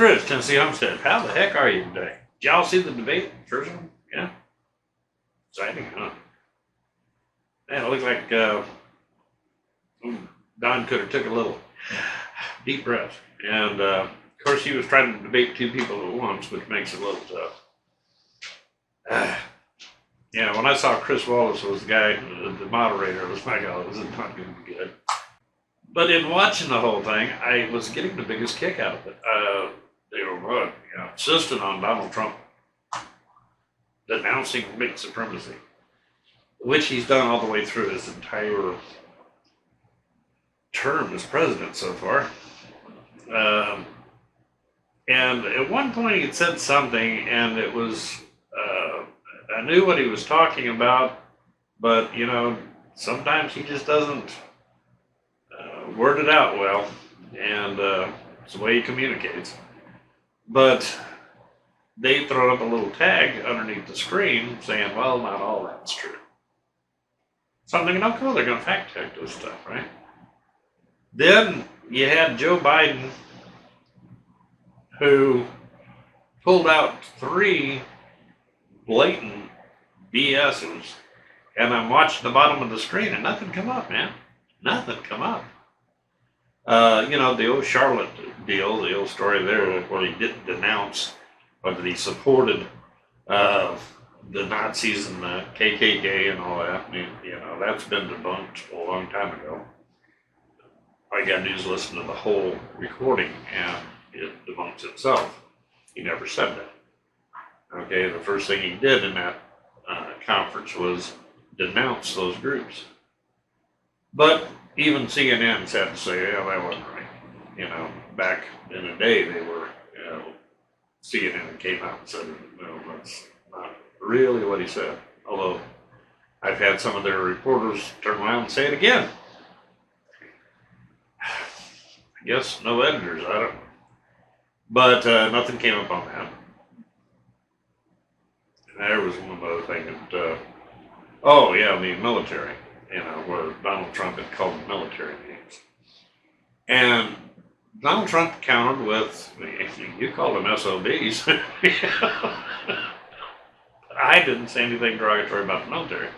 Rich, Tennessee Homestead. How the heck are you today? Did y'all see the debate? First one? Yeah? Exciting, huh? Man, it looked like Don could have took a little deep breath. And, of course, he was trying to debate two people at once, which makes it a little tough. Yeah, when I saw Chris Wallace was the guy, the moderator, it was like, oh, this is not going to be good. But in watching the whole thing, I was getting the biggest kick out of it. They were insisting on Donald Trump denouncing white supremacy, which he's done all the way through his entire term as president so far. And at one point he said something, and it was, I knew what he was talking about, but, sometimes he just doesn't word it out well, and it's the way he communicates. But they throw up a little tag underneath the screen saying, well, not all that's true. So I'm thinking, okay, they're going to fact check this stuff, right? Then you had Joe Biden, who pulled out 3 blatant BSs, and I'm watching the bottom of the screen, and nothing come up, man. Nothing come up. The old Charlotte deal, the old story there, where he didn't denounce, but that he supported the Nazis and the KKK and all that. I mean, that's been debunked a long time ago. All you gotta do is listen to the whole recording, and it debunks itself. He never said that. Okay, the first thing he did in that conference was denounce those groups. But even CNN's had to say, yeah, that wasn't right. Back in the day, they were, CNN came out and said, no, that's not really what he said. Although I've had some of their reporters turn around and say it again. I guess no editors, I don't know. But nothing came up on that. And there was one other thing that, the military, where Donald Trump had called the military names. And Donald Trump countered with, you called them SOBs. I didn't say anything derogatory about the military.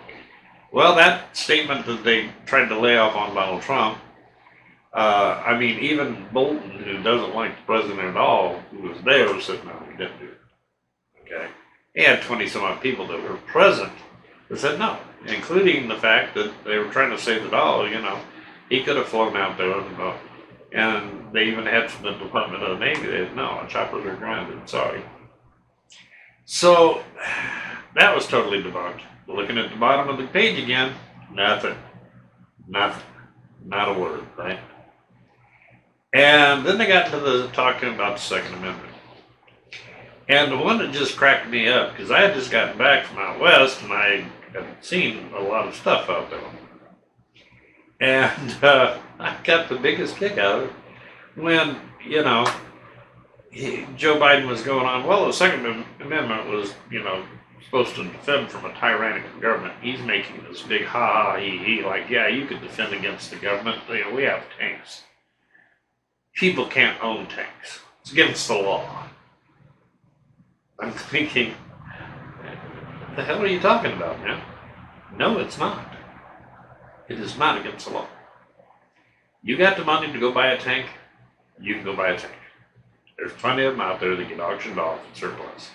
Well, that statement that they tried to lay off on Donald Trump, even Bolton, who doesn't like the president at all, who was there, said, no, he didn't do it. Okay? He had 20 some odd people that were present that said no, including the fact that they were trying to say that, he could have flown out there and they even had from the Department of the Navy, they said, no, choppers are grounded, sorry. So that was totally debunked. Looking at the bottom of the page again, nothing, not a word, right? And then they got into the talking about the Second Amendment. And the one that just cracked me up, because I had just gotten back from out west and I had seen a lot of stuff out there. And I got the biggest kick out of it when, Joe Biden was going on, well, the Second Amendment was, supposed to defend from a tyrannical government. He's making this big ha-ha, he, like, yeah, you could defend against the government. We have tanks. People can't own tanks. It's against the law. I'm thinking, what the hell are you talking about, man? No, it's not. It is not against the law. You got the money to go buy a tank, you can go buy a tank. There's plenty of them out there that get auctioned off in surplus.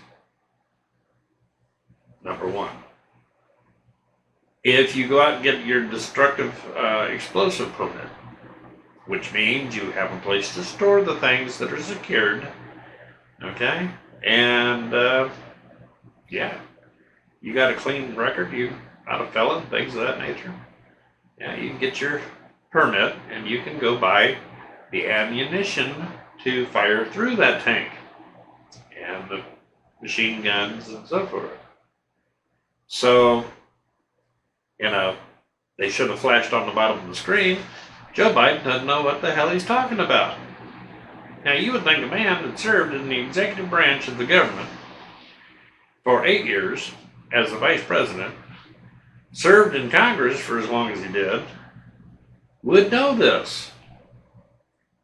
Number one. If you go out and get your destructive explosive permit, which means you have a place to store the things that are secured, okay? And, you got a clean record, you not a felon, things of that nature. Yeah, you can get your permit and you can go buy the ammunition to fire through that tank and the machine guns and so forth. So, they should have flashed on the bottom of the screen. Joe Biden doesn't know what the hell he's talking about. Now, you would think a man that served in the executive branch of the government for 8 years as the vice president, served in Congress for as long as he did, would know this.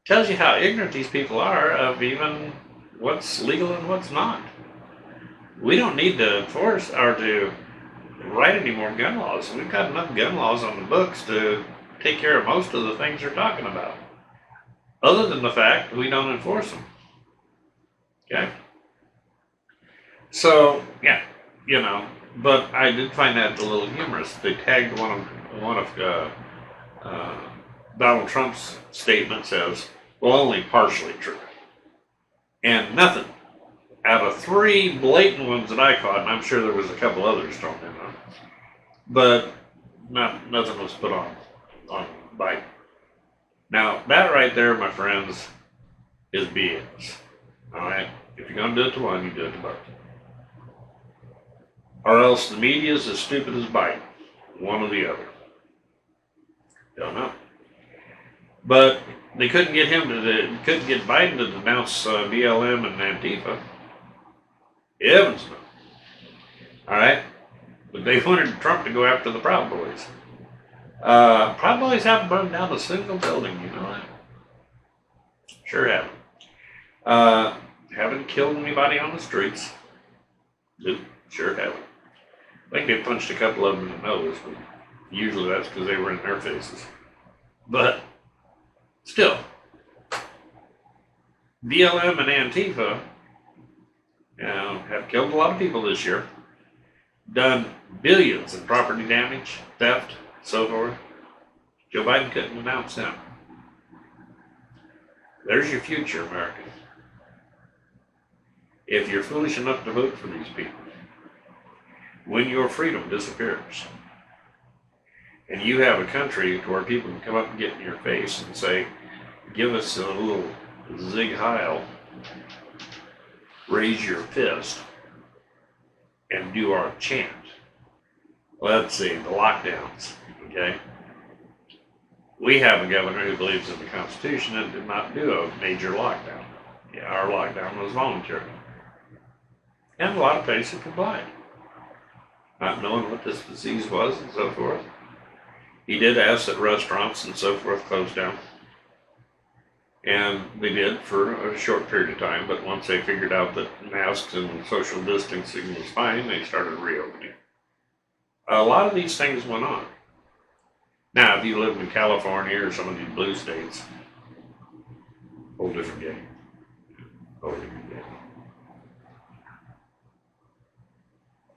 Tells you how ignorant these people are of even what's legal and what's not. We don't need to enforce or to write any more gun laws. We've got enough gun laws on the books to take care of most of the things you're talking about. Other than the fact we don't enforce them. Okay? So, yeah, but I did find that a little humorous. They tagged one of Donald Trump's statements as, well, only partially true. And nothing. Out of 3 blatant ones that I caught, and I'm sure there was a couple others thrown in on, but nothing was put on Biden. Now, that right there, my friends, is BS. All right? If you're going to do it to one, you do it to both. Or else the media is as stupid as Biden. One or the other. Don't know. But they couldn't get Biden to denounce BLM and Antifa. Heavens no. All right? But they wanted Trump to go after the Proud Boys. Proud Boys haven't burned down a single building, you know that? Sure haven't. Haven't killed anybody on the streets. Nope, sure haven't. I think they punched a couple of them in the nose, but usually that's because they were in their faces. But still, BLM and Antifa, have killed a lot of people this year, done billions in property damage, theft, so forth. Joe Biden couldn't announce them. There's your future, America. If you're foolish enough to vote for these people, when your freedom disappears, and you have a country where people can come up and get in your face and say, give us a little Zig Heil, raise your fist, and do our chant. Let's see, the lockdowns, okay? We have a governor who believes in the Constitution and did not do a major lockdown. Yeah, our lockdown was voluntary. And a lot of places complied. Not knowing what this disease was and so forth. He did ask that restaurants and so forth close down. And they did for a short period of time, but once they figured out that masks and social distancing was fine, they started reopening. A lot of these things went on. Now, if you live in California or some of these blue states, whole different game. Whole different game.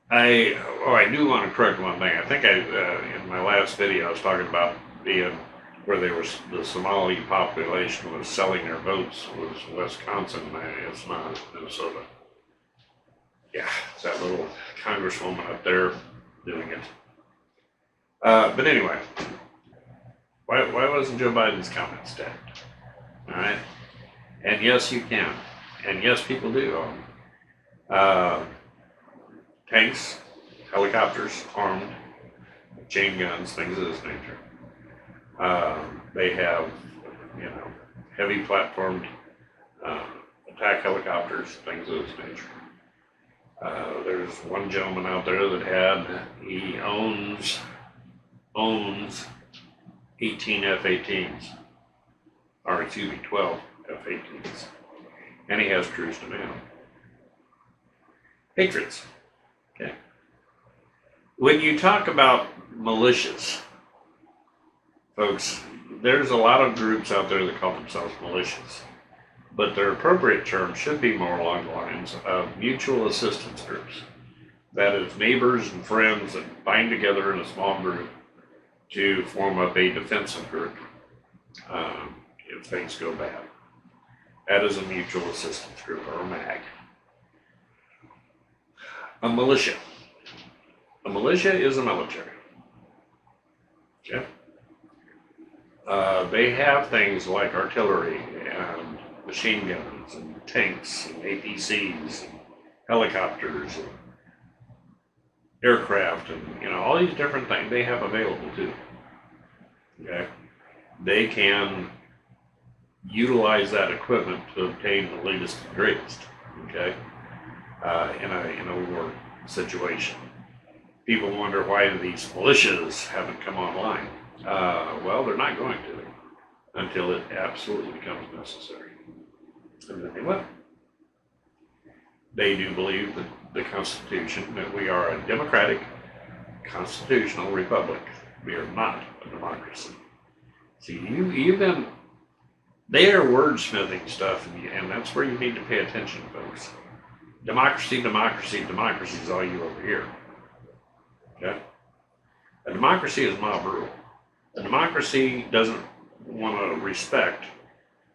I do want to correct one thing. I think in my last video I was talking about being where the Somali population was selling their votes was Wisconsin. It's not, it's Minnesota. Yeah, it's that little congresswoman up there doing it. But anyway, why wasn't Joe Biden's comments tagged? All right, and yes, you can, and yes, people do own tanks, helicopters, armed, chain guns, things of this nature. They have, heavy platformed attack helicopters, things of this nature. There's one gentleman out there that he owns 18 F-18s, or 12 F-18s, and he has crews to man them. Patriots. Okay. When you talk about militias, folks, there's a lot of groups out there that call themselves militias, but their appropriate term should be more along the lines of mutual assistance groups. That is, neighbors and friends that bind together in a small group to form up a defensive group if things go bad. That is a mutual assistance group, or a MAG. A militia. A militia is a military. Okay? They have things like artillery and machine guns and tanks and APCs and helicopters and aircraft and all these different things they have available too. Okay? They can utilize that equipment to obtain the latest and greatest. Okay? In a war situation. People wonder why these militias haven't come online. Well, they're not going to until it absolutely becomes necessary. And then they will. they do believe that the Constitution, that we are a democratic, constitutional republic. We are not a democracy. See, they are wordsmithing stuff, and that's where you need to pay attention, folks. Democracy, democracy, democracy is all you over here. Okay? A democracy is mob rule. A democracy doesn't want to respect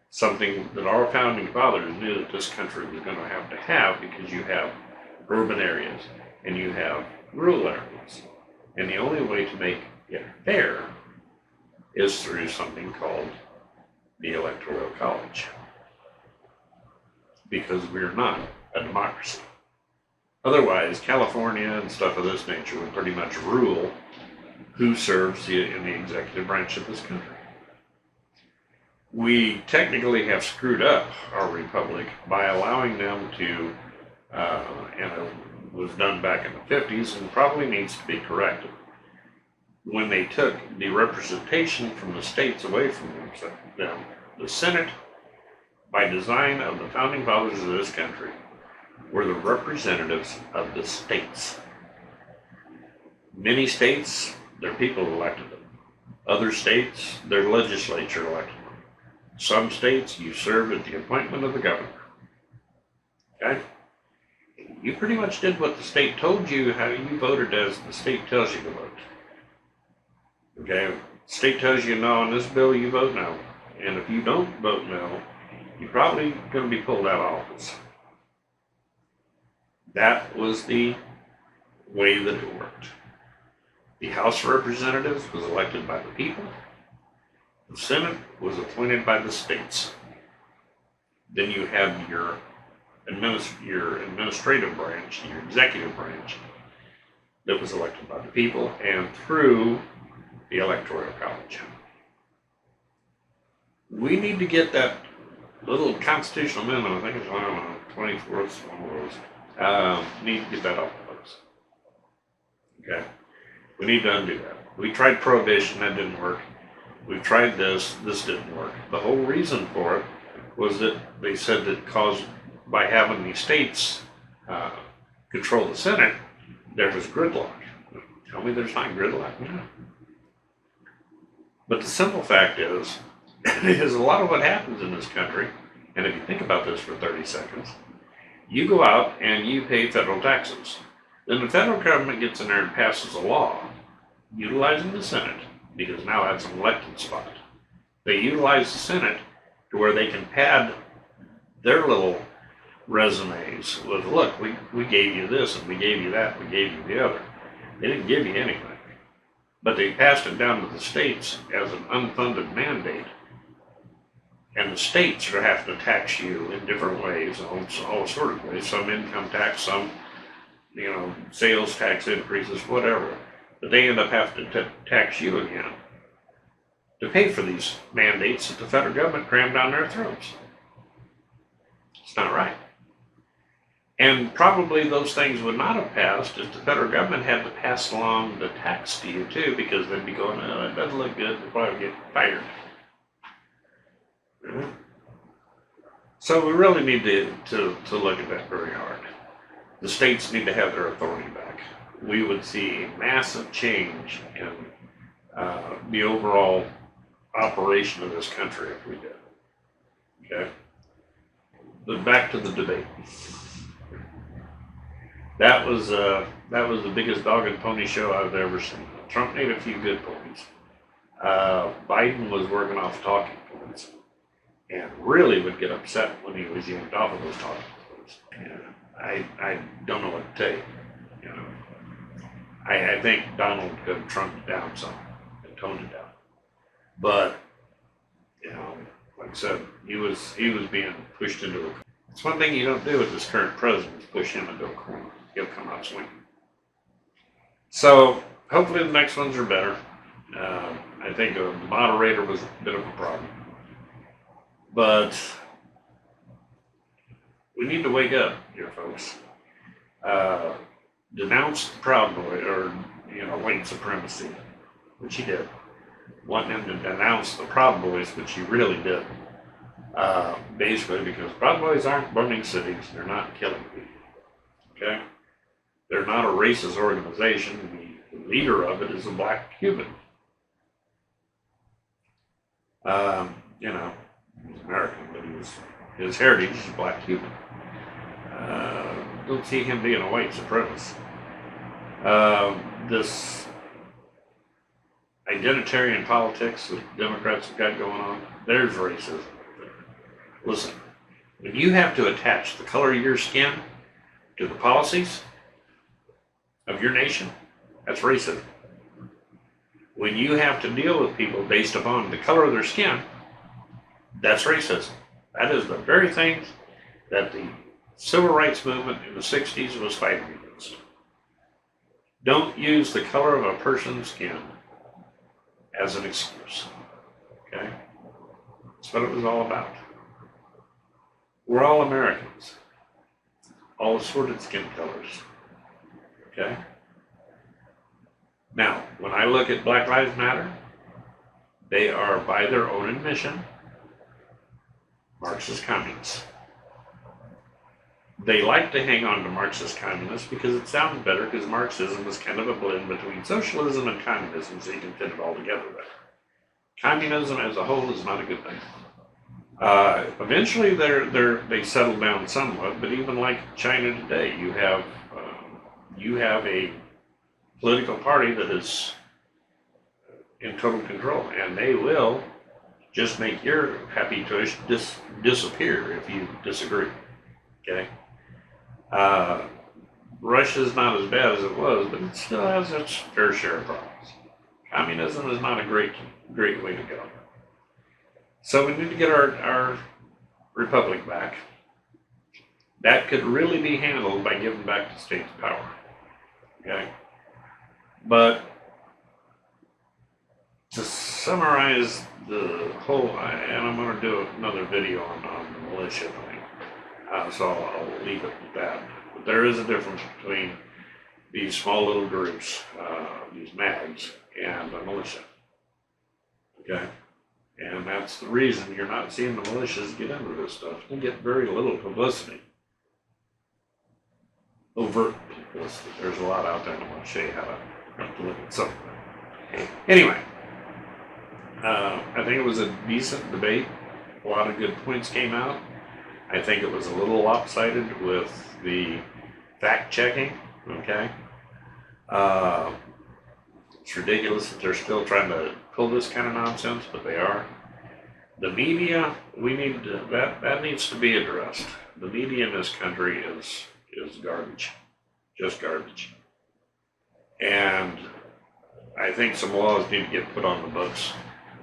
something that our founding fathers knew that this country was going to have because you have urban areas and you have rural areas. And the only way to make it fair is through something called the Electoral College. Because we're not a democracy. Otherwise, California and stuff of this nature would pretty much rule who serves in the executive branch of this country. We technically have screwed up our republic by allowing them to, and it was done back in the 50s and probably needs to be corrected. When they took the representation from the states away from them, the Senate, by design of the founding fathers of this country, were the representatives of the states. Many states, their people elected them. Other states, their legislature elected them. Some states, you serve at the appointment of the governor. Okay? You pretty much did what the state told you, how you voted as the state tells you to vote. Okay? If the state tells you no on this bill, you vote no. And if you don't vote no, you're probably going to be pulled out of office. That was the way that it worked. The House of Representatives was elected by the people. The Senate was appointed by the states. Then you had your administrative branch, your executive branch, that was elected by the people and through the Electoral College. We need to get that little constitutional amendment, I think it's, 24th, one of those, need to get that off the books. Okay? We need to undo that. We tried prohibition, that didn't work. We tried this didn't work. The whole reason for it was that they said that caused by having the states control the Senate, there was gridlock. Tell me there's not gridlock now. But the simple fact is a lot of what happens in this country, and if you think about this for 30 seconds, you go out and you pay federal taxes. Then the federal government gets in there and passes a law utilizing the Senate, because now that's an elected spot. They utilize the Senate to where they can pad their little resumes with, look, we gave you this and we gave you that, we gave you the other. They didn't give you anything. But they passed it down to the states as an unfunded mandate. And the states are having to tax you in different ways, all sorts of ways. Some income tax, some, sales tax increases, whatever. But they end up having to tax you again to pay for these mandates that the federal government crammed down their throats. It's not right. And probably those things would not have passed if the federal government had to pass along the tax to you too, because they'd be going, oh, that doesn't look good, they'll probably get fired. So we really need to look at that very hard. The states need to have their authority back. We would see a massive change in the overall operation of this country if we did. Okay? But back to the debate. That was the biggest dog and pony show I've ever seen. Trump made a few good points. Biden was working off talking points, and really would get upset when he was yanked off of those talking points. And I don't know what to tell you. I think Donald could have trimmed it down some and toned it down. But like I said, he was being pushed into a corner. It's one thing you don't do with this current president is push him into a corner. He'll come out swinging. So hopefully the next ones are better. I think a moderator was a bit of a problem. But we need to wake up here, folks. Denounce the Proud Boy, or white supremacy, which he did. Want him to denounce the Proud Boys, which he really did. Basically, because Proud Boys aren't burning cities, they're not killing people. Okay? They're not a racist organization. The leader of it is a black Cuban. You know, he's American, but his heritage is black Cuban. Don't see him being a white supremacist. This identitarian politics that Democrats have got going on, there's racism. Listen, when you have to attach the color of your skin to the policies of your nation, that's racism. When you have to deal with people based upon the color of their skin, that's racism. That is the very things that the civil rights movement in the 60s was fighting against. Don't use the color of a person's skin as an excuse. Okay? That's what it was all about. We're all Americans. All assorted skin colors. Okay? Now, when I look at Black Lives Matter, they are, by their own admission, Marxist communists. They like to hang on to Marxist communists because it sounds better, because Marxism is kind of a blend between socialism and communism, so you can fit it all together better. Communism as a whole is not a good thing. Eventually they settle down somewhat, but even like China today, you have a political party that is in total control, and they will just make your happy choice disappear if you disagree. Okay? Russia's not as bad as it was, but it still has its fair share of problems. Communism is not a great way to go. So we need to get our republic back. That could really be handled by giving back the states power. Okay? But to summarize the whole, and I'm going to do another video on the militia thing, so I'll leave it at that. But there is a difference between these small little groups, these MAGs, and the militia. Okay? And that's the reason you're not seeing the militias get into this stuff. They get very little publicity. Overt publicity. There's a lot out there, and I'm going to show you how to look at some of them. Anyway, I think it was a decent debate. A lot of good points came out. I think it was a little lopsided with the fact-checking, okay? It's ridiculous that they're still trying to pull this kind of nonsense, but they are. The media, that needs to be addressed. The media in this country is garbage, just garbage. And I think some laws need to get put on the books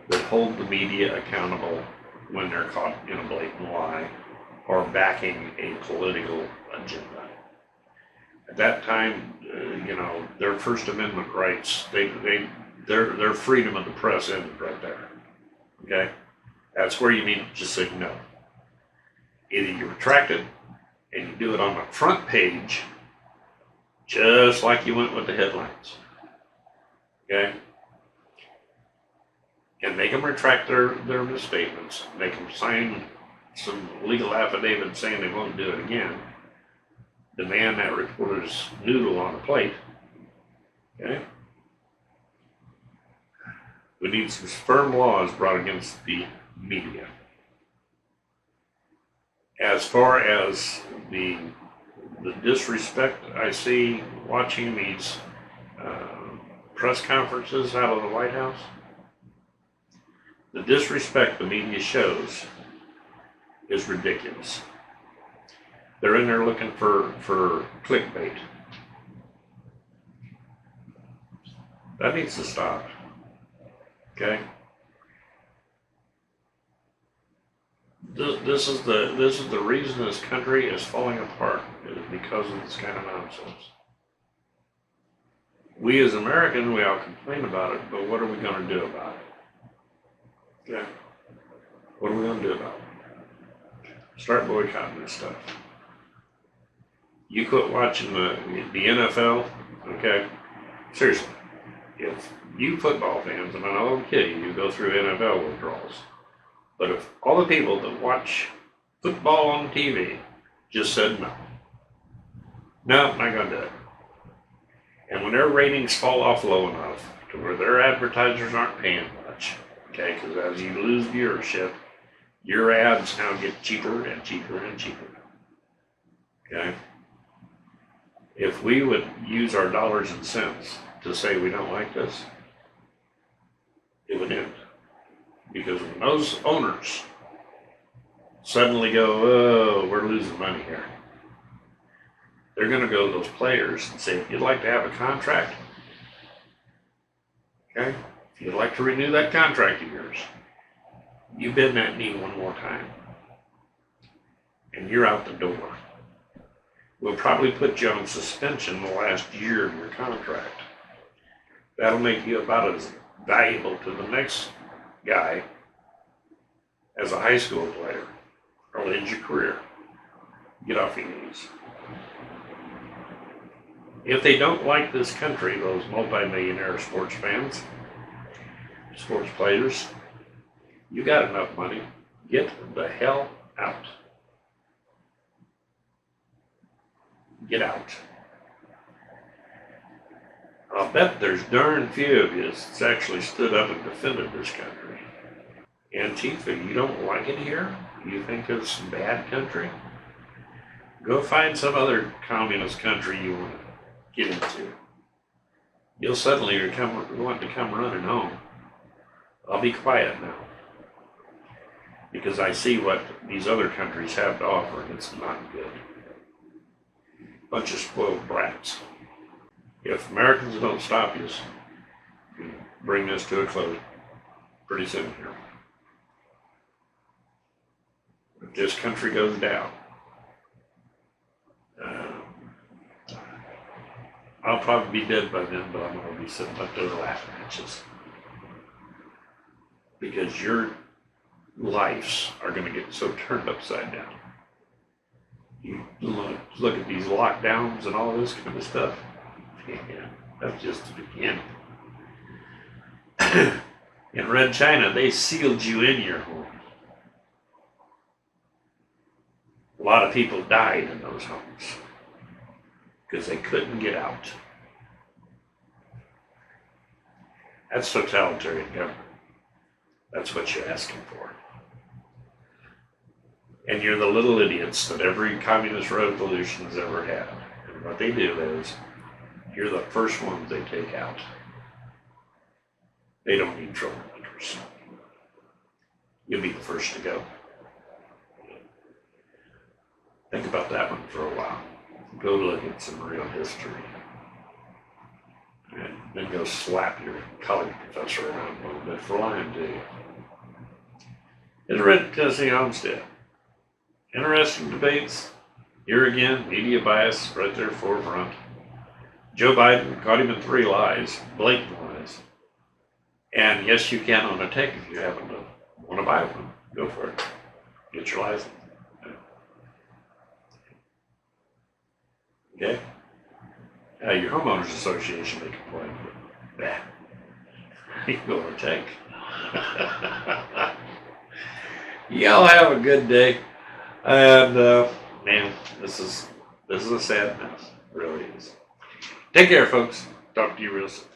that hold the media accountable when they're caught in a blatant lie or backing a political agenda. At that time, their First Amendment rights, their freedom of the press ended right there. Okay? That's where you need to just say no. Either you retract it and you do it on the front page, just like you went with the headlines. Okay? And make them retract their misstatements. Make them sign some legal affidavit saying they won't do it again. Demand that reporter's noodle on a plate. Okay? We need some firm laws brought against the media. As far as the disrespect I see watching these press conferences out of the White House, the disrespect the media shows is ridiculous. They're in there looking for clickbait. That needs to stop. Okay? This is the reason this country is falling apart, is because of this kind of nonsense. We as Americans, we all complain about it, but what are we going to do about it? Okay? What are we going to do about it? Start boycotting this stuff. You quit watching the NFL, okay? Seriously, if you football fans, and I know I'm kidding, you go through NFL withdrawals, but if all the people that watch football on TV just said no, No, not going to do it. And when their ratings fall off low enough to where their advertisers aren't paying much, okay, because as you lose viewership, your ads now get cheaper and cheaper and cheaper, okay? If we would use our dollars and cents to say we don't like this, it would end. Because when those owners suddenly go, oh, we're losing money here, they're going to go to those players and say, if you'd like to have a contract, okay, if you'd like to renew that contract of yours, you bend that knee one more time, and you're out the door. We'll probably put you on suspension the last year of your contract. That'll make you about as valuable to the next guy as a high school player, or it'll end your career. Get off your knees. If they don't like this country, those multimillionaire sports fans, sports players, you got enough money, get the hell out. Get out. I'll bet there's darn few of you that's actually stood up and defended this country. Antifa, you don't like it here? You think it's a bad country? Go find some other communist country you want to get into. You'll suddenly want to come running home. I'll be quiet now, because I see what these other countries have to offer, and it's not good. Bunch of spoiled brats. If Americans don't stop us, we bring this to a close pretty soon here. If this country goes down, I'll probably be dead by then, but I'm going to be sitting up there laughing at you. Because your lives are going to get so turned upside down. You look at these lockdowns and all this kind of stuff. Yeah, that's just the beginning. In Red China, they sealed you in your home. A lot of people died in those homes because they couldn't get out. That's totalitarian government. That's what you're asking for. And you're the little idiots that every communist revolution's ever had. And what they do is, you're the first ones they take out. They don't need troublemakers. You'll be the first to go. Think about that one for a while. Go look at some real history. And then go slap your college professor around a little bit for lying to you. It's Red Tennessee Homestead. Interesting debates. Here again, media bias right there forefront. Joe Biden caught him in 3 lies, blatant lies. And yes, you can own a tank if you happen to want to buy one. Go for it. Get your license. Okay? Your homeowners association may complain, but you can go on a tank. Y'all have a good day. And man, this is a sad mess. It really is. Take care, folks. Talk to you real soon.